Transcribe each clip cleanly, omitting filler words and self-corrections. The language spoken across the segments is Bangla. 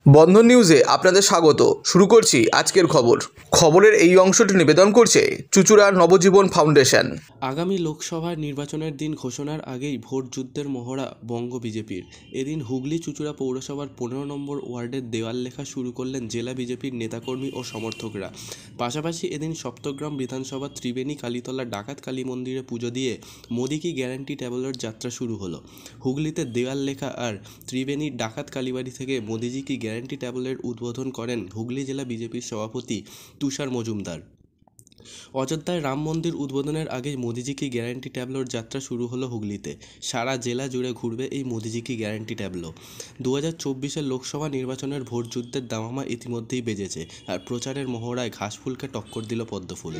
বন্ধন নিউজে আপনাদের স্বাগত। শুরু করছি আজকের খবরের এই অংশটি নিবেদন করছে চুঁচুড়া নবজীবন ফাউন্ডেশন। আগামী লোকসভা নির্বাচনের দিন ঘোষণার আগেই ভোট যুদ্ধের মহড়া বঙ্গ বিজেপির। এদিন হুগলি চুঁচুড়া পৌরসভার 15 নম্বর ওয়ার্ডের দেওয়াল লেখা শুরু করলেন জেলা বিজেপির নেতাকর্মী ও সমর্থকরা। পাশাপাশি এদিন সপ্তগ্রাম বিধানসভা ত্রিবেণী কালীতলা ডাকাত কালী মন্দিরে পুজো দিয়ে মোদি কি গ্যারান্টি ট্যাবলোর যাত্রা শুরু হলো। হুগলিতে দেওয়াল লেখা আর ত্রিবেণীর ডাকাত কালীবাড়ি থেকে মোদিজি কি গ্যারান্টি ট্যাবলের উদ্বোধন করেন হুগলি জেলা বিজেপির সভাপতি তুষার মজুমদার। অযোধ্যায় রাম মন্দির উদ্বোধনের আগেই মোদিজি কি গ্যারান্টি ট্যাবলোর যাত্রা শুরু হলো হুগলিতে। সারা জেলা জুড়ে ঘুরবে এই মোদিজি কি গ্যারান্টি ট্যাবলো। 2024 লোকসভা নির্বাচনের ভোট যুদ্ধের দামামা ইতিমধ্যেই বেজেছে, আর প্রচারের মহড়ায় ঘাসফুলকে টক্কর দিল পদ্মফুল।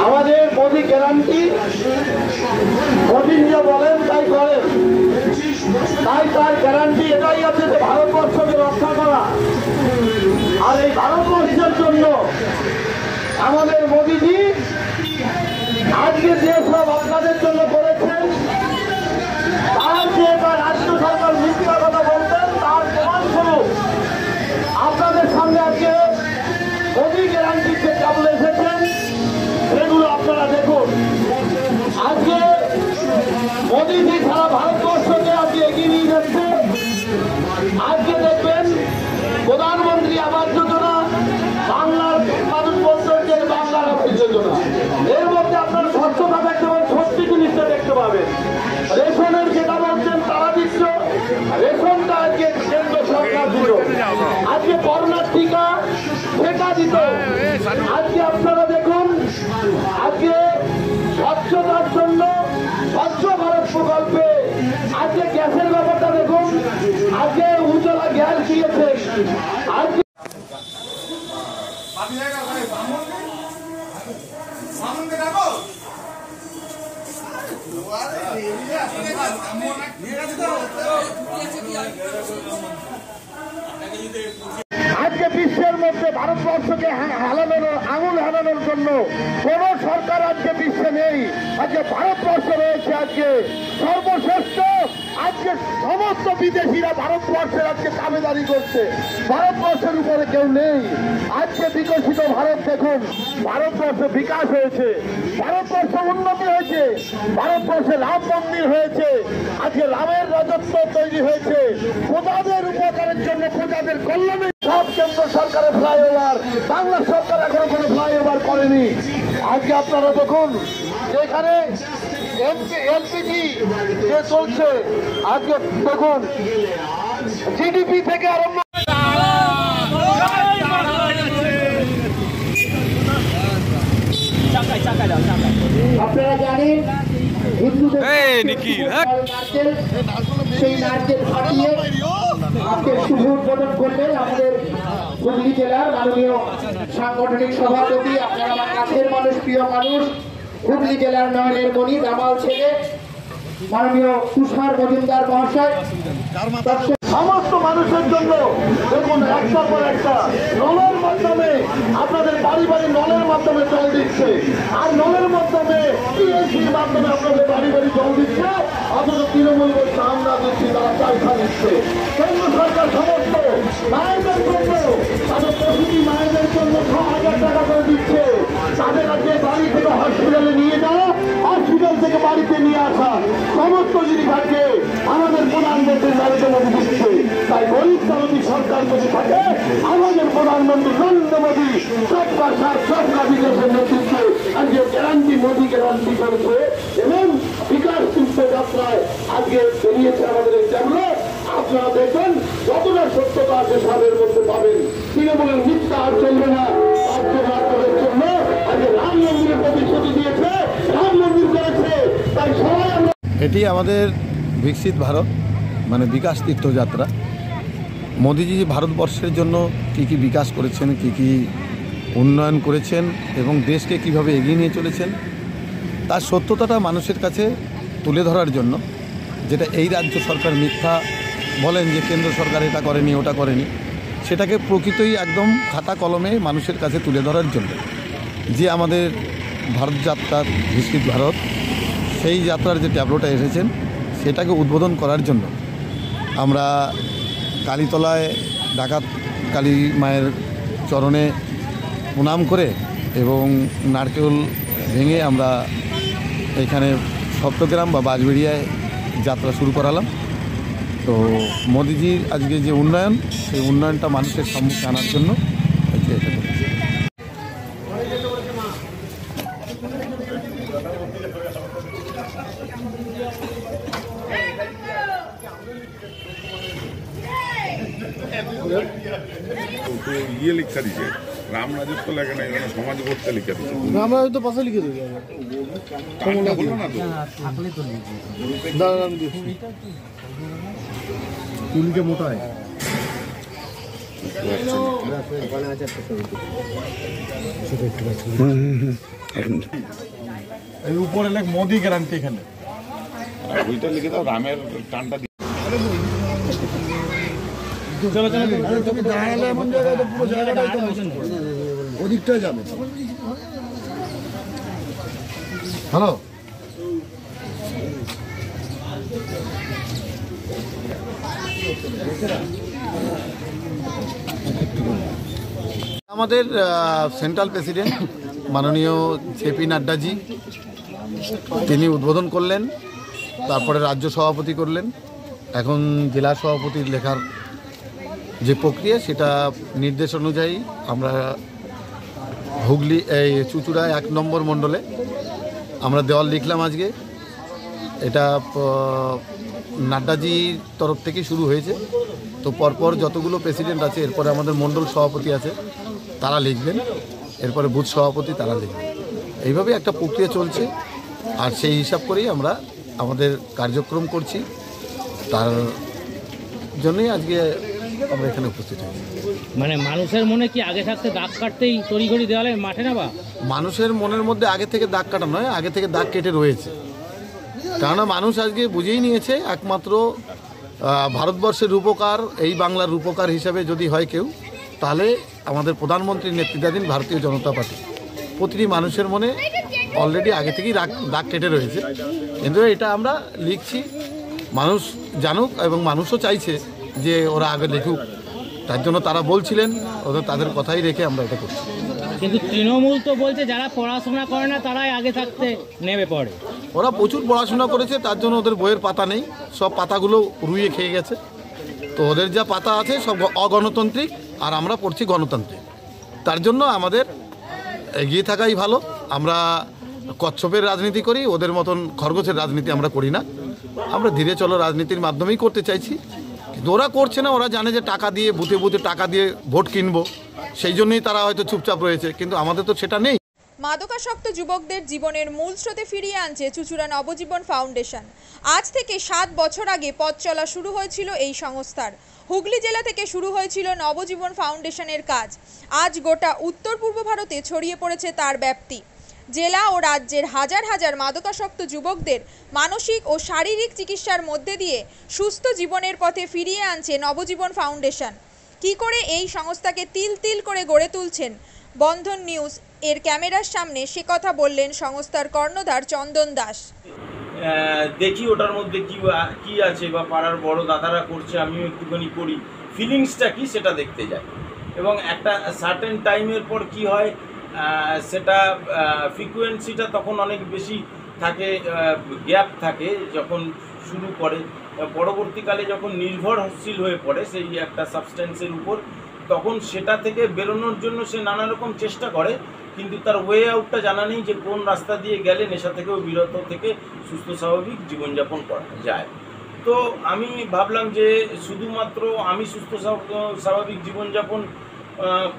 আমাদের মোদি গ্যারান্টি, মোদি যে বলেন তাই করেন, তাই তার গ্যারান্টি এটাই আছে যে ভারতবর্ষকে রক্ষা করা। আর এই ভারতবর্ষের জন্য আমাদের মোদিজি আজকে যে সব আপনাদের জন্য করেছেন, তার যে রাজ্য সরকার মিথ্যা কথা বলতেন তার প্রমাণস্বরূপ আপনাদের সামনে আজকে মোদি গ্যারান্টি যে ট্যাবলো এসেছেন সেগুলো আপনারা দেখুন। আজকে মোদিজি সারা ভারতবর্ষকে আজকে এগিয়ে নিয়ে যাচ্ছে। আজকে দেখবেন প্রধানমন্ত্রী আবাস যোজনা, বাংলার মানুষ বলছেন যে বাংলার আবাস যোজনা, এর মধ্যে আপনারা স্বচ্ছতা দেখতে পাবেন, সত্যি জিনিসটা দেখতে পাবেন। রেশনের যেটা বলছেন তারা দিচ্ছ, রেশনটা আজকে কেন্দ্র সরকার দিল। আজকে করোনার টিকা সেটা দিত। আজকে আপনারা দেখুন, আজকে স্বচ্ছতার জন্য স্বচ্ছ ভারত প্রকল্পে আজকে গ্যাসের ব্যাপারটা দেখুন, আজকে উজ্জ্বলা গ্যাস দিয়েছে। আজকে আজকে বিশ্বের মধ্যে ভারতবর্ষকে আঙুল হারানোর জন্য কোন সরকার আজকে বিশ্বে নেই। আজকে ভারতবর্ষ রয়েছে আজকে সর্বশ্রেষ্ঠ। আজকে সমস্ত বিদেশিরা ভারতবর্ষের আজকে দাবিদারি করছে, ভারতবর্ষের উপরে কেউ নেই। আজকে বিকশিত ভারত দেখুন, ভারতবর্ষে বিকাশ হয়েছে, ভারতবর্ষ উন্নতি হয়েছে, ভারতবর্ষে রাম মন্দির হয়েছে, আজকে রামের রাজত্ব তৈরি হয়েছে। প্রজাদের উপকারের জন্য, প্রজাদের কল্যাণে সব কেন্দ্র সরকারের ফ্লাইওভার, বাংলা সরকার এখনো কোনো ফ্লাইওভার করেনি। আজকে আপনারা দেখুন যেখানে এলপিজি যে চলছে, আজকে দেখুন জিডিপি থেকে আরম্ভ আপনারা জানেন হিন্দুদের সেই নারকেল ফাটিয়ে আজকে শুভ উদ্বোধন করলেন আমাদের হুগলি জেলার মাননীয় সাংগঠনিক সভাপতি, আপনার আমার কাছের মানুষ, প্রিয় মানুষ, হুগলি জেলার নয়নের মণি, দামাল ছেলে, মাননীয় তুষার মজুমদার মহাশয়। সমস্ত মানুষের জন্য দেখুন একটার পর একটা নলের মাধ্যমে আপনাদের বাড়ি বাড়ি নলের মাধ্যমে জল দিচ্ছে, আর নলের মাধ্যমে টিএসির মাধ্যমে আপনাদের বাড়ি বাড়ি জল দিচ্ছে। অথচ তৃণমূল বলছে আমরা দিচ্ছি, তারা পয়সা দিচ্ছে। কেন্দ্র সরকার সমস্ত মায়েদের জন্য, তাদের প্রতিটি মায়েদের জন্য 6,000 টাকা করে দিচ্ছে। তাদের আজকে বাড়ি থেকে হসপিটালে নিয়ে যাওয়া, হসপিটাল থেকে বাড়িতে নিয়ে আসা, সমস্ত জিনিস আজকে আমাদের প্রধানমন্ত্রী নরেন্দ্র মোদী দিচ্ছে। তাই গরিব যদি সরকার যদি থাকে, আমাদের প্রধানমন্ত্রী নরেন্দ্র মোদী সবকা সাথ সবকা বিকাশের নেতৃত্বে আজকে গ্যারান্টি, মোদী গ্যারান্টি করেছে এবং বিকাশ তীর্থ যাত্রায় আজকে বেরিয়েছে আমাদের এই ট্যাবলো। আপনারা দেখবেন যতটা সত্যতা আছে সবের মধ্যে পাবেন। তৃণমূলের মিথ্যা আর চলবে না। আপনাদের জন্য আজকে রাম মন্দিরের প্রতিশ্রুতি দিয়েছে, রাম মন্দির করেছে। তাই সবাই আমরা, এটি আমাদের বিকশিত ভারত মানে বিকাশ তীর্থযাত্রা। মোদিজি ভারতবর্ষের জন্য কি কি বিকাশ করেছেন, কি কি উন্নয়ন করেছেন এবং দেশকে কিভাবে এগিয়ে নিয়ে চলেছেন তার সত্যতাটা মানুষের কাছে তুলে ধরার জন্য, যেটা এই রাজ্য সরকার মিথ্যা বলেন যে কেন্দ্র সরকার এটা করেনি ওটা করেনি, সেটাকে প্রকৃতই একদম খাতা কলমে মানুষের কাছে তুলে ধরার জন্য যে আমাদের ভারত যাত্রার বিকশিত ভারত, সেই যাত্রার যে ট্যাবলোটা এসেছেন সেটাকে উদ্বোধন করার জন্য আমরা কালীতলায় ডাকাত কালী মায়ের চরণে প্রণাম করে এবং নারকেল ভেঙে আমরা এখানে সপ্তগ্রাম বা বাঁশবেড়িয়ায় যাত্রা শুরু করালাম। তো মোদিজির আজকে যে উন্নয়ন, সেই উন্নয়নটা মানুষের সম্মুখে আনার জন্য এটা করেছি। ইয়ে লিখা দিছে রাম রাজত্ব লেখা নাই, মানে সমাজ করতে লিখা দিছে। রাম রাজত্ব পাশে লিখে দেবে বললো না তো চুলকে মোটায় এই উপরে লেখ মোদি গ্যারান্টি এখানে ওইটা লিখে দাও, রামের টানটা তুমি দাঁড়ালে এমন জায়গায় তো পুরো জায়গাটাই তো ওদিকটাই যাবে। হ্যালো, আমাদের সেন্ট্রাল প্রেসিডেন্ট মাননীয় জেপি নাড্ডাজি তিনি উদ্বোধন করলেন, তারপরে রাজ্য সভাপতি করলেন, এখন জেলা সভাপতির লেখার যে প্রক্রিয়া সেটা নির্দেশ অনুযায়ী আমরা হুগলি এই চুঁচুড়া 1 নম্বর মণ্ডলে আমরা দেওয়াল লিখলাম আজকে। এটা নাড্ডাজির তরফ থেকে শুরু হয়েছে। তো পরপর যতগুলো প্রেসিডেন্ট আছে, এরপরে আমাদের মণ্ডল সভাপতি আছে তারা লিখবেন, এরপরে বুথ সভাপতি তারা লিখবেন। এইভাবে একটা প্রক্রিয়া চলছে, আর সেই হিসাব করেই আমরা আমাদের কার্যক্রম করছি। তার জন্যই আজকে আমরা এখানে উপস্থিত হয়েছি। মানে মানুষের মনে কি আগে থাকতে দাগ কাটতেই তড়িঘড়ি দেওয়ালে মাঠে না, বা মানুষের মনের মধ্যে আগে থেকে দাগ কাটা নয়, আগে থেকে দাগ কেটে রয়েছে। কেননা মানুষ আজকে বুঝেই নিয়েছে একমাত্র ভারতবর্ষের রূপকার, এই বাংলার রূপকার হিসাবে যদি হয় কেউ, তাহলে আমাদের প্রধানমন্ত্রীর নেতৃত্বাধীন ভারতীয় জনতা পার্টি। প্রতিটি মানুষের মনে অলরেডি আগে থেকেই দাগ কেটে রয়েছে, কিন্তু এটা আমরা লিখছি মানুষ জানুক, এবং মানুষও চাইছে যে ওরা আগে লিখুক। তার জন্য তারা বলছিলেন, তাদের কথাই রেখে আমরা এটা করছি। কিন্তু তৃণমূল তো বলছে যারা পড়াশোনা করে না তারাই আগে থাকতে নেমে পড়ে। ওরা প্রচুর পড়াশোনা করেছে, তার জন্য ওদের বইয়ের পাতা নেই, সব পাতাগুলো রুইয়ে খেয়ে গেছে। তো ওদের যা পাতা আছে সব অগণতান্ত্রিক, আর আমরা পড়ছি গণতান্ত্রিক। তার জন্য আমাদের এগিয়ে থাকাই ভালো। আমরা কচ্ছপের রাজনীতি করি, ওদের মতন খরগোশের রাজনীতি আমরা করি না। আমরা ধীরে চলো রাজনীতির মাধ্যমেই করতে চাইছি, কিন্তু ওরা করছে না। ওরা জানে যে টাকা দিয়ে বুথে বুথে টাকা দিয়ে ভোট কিনবো, সেই জন্যই তারা হয়তো চুপচাপ রয়েছে, কিন্তু আমাদের তো সেটা নেই। মাদকাসক্ত যুবকদের জীবনের মূল স্রোতে ফিরিয়ে আনছে চুঁচুড়া নবজীবন ফাউন্ডেশন। আজ থেকে 7 বছর আগে পথ চলা শুরু হয়েছিল এই সংস্থার। হুগলি জেলা থেকে শুরু হয়েছিল নবজীবন ফাউন্ডেশনের কাজ। আজ গোটা উত্তর পূর্ব ভারতে ছড়িয়ে পড়েছে তার ব্যাপ্তি। জেলা ও রাজ্যের হাজার হাজার মাদকাসক্ত যুবকদের মানসিক ও শারীরিক চিকিৎসার মধ্যে দিয়ে সুস্থ জীবনের পথে ফিরিয়ে আনছে নবজীবন ফাউন্ডেশন। কী করে এই সংস্থাকে তিল তিল করে গড়ে তুলছেন বন্ধন নিউজ এর ক্যামেরার সামনে, সে কথা বললেন সংস্থার কর্ণধার চন্দন দাস। দেখি ওটার মধ্যে কি আছে, বা পাড়ার বড় দাদারা করছে, আমিও একটুখানি করি, ফিলিংসটা কি সেটা দেখতে যাই। এবং একটা সার্টেন টাইমের পর কি হয়, সেটা ফ্রিকোয়েন্সিটা তখন অনেক বেশি থাকে, গ্যাপ থাকে যখন শুরু করে। পরবর্তীকালে যখন নির্ভরশীল হয়ে পড়ে সেই একটা সাবস্টেন্সের উপর, তখন সেটা থেকে বেরোনোর জন্য সে নানা রকম চেষ্টা করে, কিন্তু তার ওয়ে আউটটা জানা নেই যে কোন রাস্তা দিয়ে গেলে নেশা থেকেও বিরত থেকে সুস্থ স্বাভাবিক জীবনযাপন করা যায়। তো আমি ভাবলাম যে শুধুমাত্র আমি সুস্থ স্বাভাবিক জীবনযাপন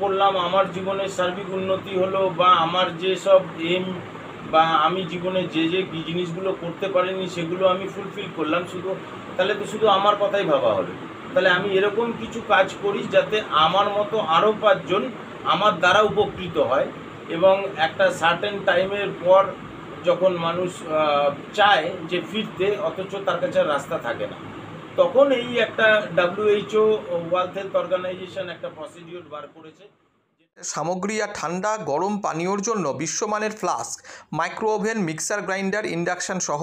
করলাম, আমার জীবনের সার্বিক উন্নতি হলো, বা আমার যেসব এম বা আমি জীবনে যে জিনিসগুলো করতে পারিনি সেগুলো আমি ফুলফিল করলাম, তাহলে তো শুধু আমার কথাই ভাবা হলো। তাহলে আমি এরকম কিছু কাজ করি যাতে আমার মতো আরও 5 জন আমার দ্বারা উপকৃত হয় এবং একটা সার্টেন টাইমের পর যখন মানুষ চায় যে ফিরতে, অথচ তার কাছে রাস্তা থাকে না, তখন এই একটা WHO ওয়ার্ল্ড হেলথ অর্গানাইজেশন একটা প্রসিডিউর বার করেছে। সামগ্রী আর ঠান্ডা গরম পানীয়র জন্য বিশ্বমানের flask, micro oven, mixer grinder, induction সহ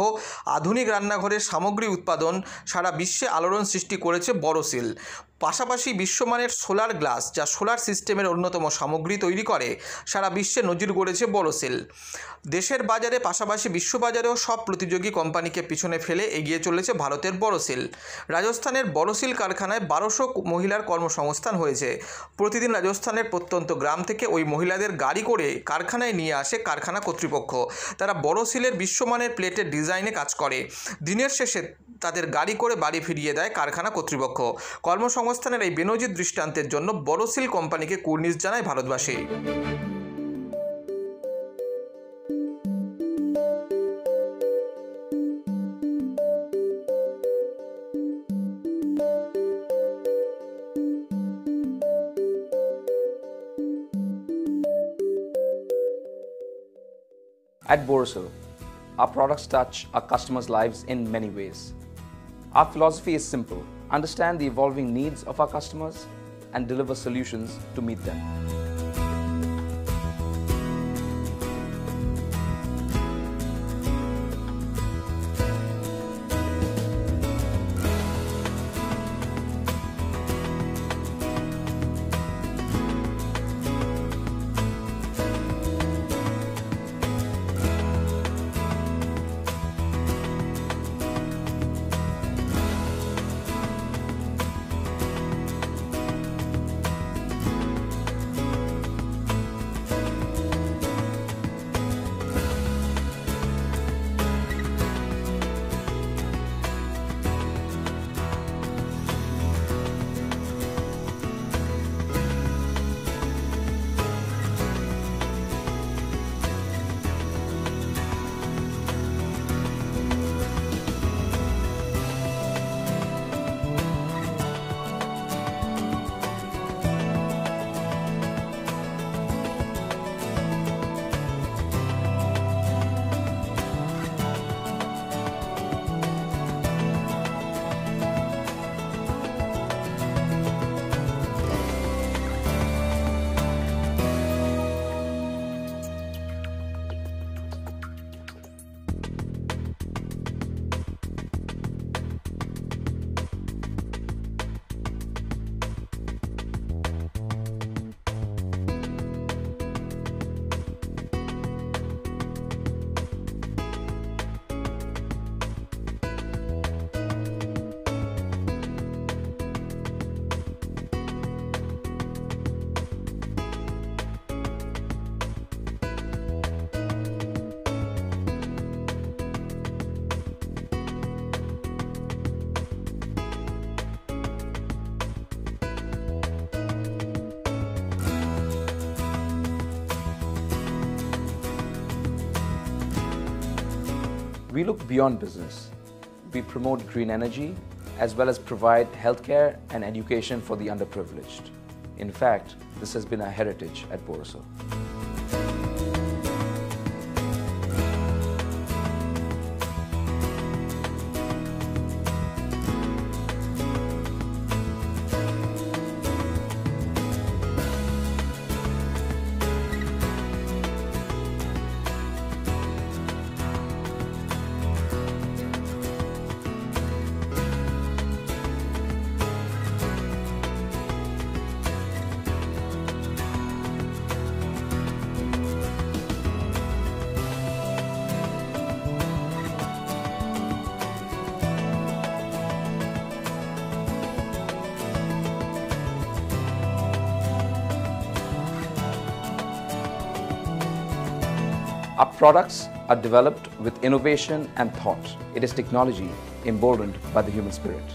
আধুনিক রান্নাঘরের সামগ্রী উৎপাদন সারা বিশ্বে আলোড়ন সৃষ্টি করেছে বোরোসিল। পাশাপাশি বিশ্বমানের সোলার গ্লাস, যা সোলার সিস্টেমের অন্যতম সামগ্রী তৈরি করে, সারা বিশ্বে নজির গড়েছে বোরোসিল। দেশের বাজারে পাশাপাশি বিশ্ববাজারেও সব প্রতিযোগী কোম্পানিকে পিছনে ফেলে এগিয়ে চলেছে ভারতের বোরোসিল। রাজস্থানের বোরোসিল কারখানায় 1200 মহিলার কর্মসংস্থান হয়েছে। প্রতিদিন রাজস্থানের প্রত্যন্ত গ্রাম থেকে ওই মহিলাদের গাড়ি করে কারখানায় নিয়ে আসে কারখানা কর্তৃপক্ষ। তারা বোরোসিলের বিশ্বমানের প্লেটের ডিজাইনে কাজ করে। দিনের শেষে তাদের গাড়ি করে বাড়ি ফিরিয়ে দেয় কারখানা কর্তৃপক্ষ। কর্মসংস্থানের এই বেনজির দৃষ্টান্তের জন্য বোরোসিল কোম্পানিকে কুর্নিশ জানায় ভারতবাসী। At Borosil, our products touch our customers' lives in many ways. Our philosophy is simple: understand the evolving needs of our customers and deliver solutions to meet them. We look beyond business. We promote green energy as well as provide healthcare and education for the underprivileged. In fact, this has been our heritage at Borosil. Our products are developed with innovation and thought. It is technology emboldened by the human spirit.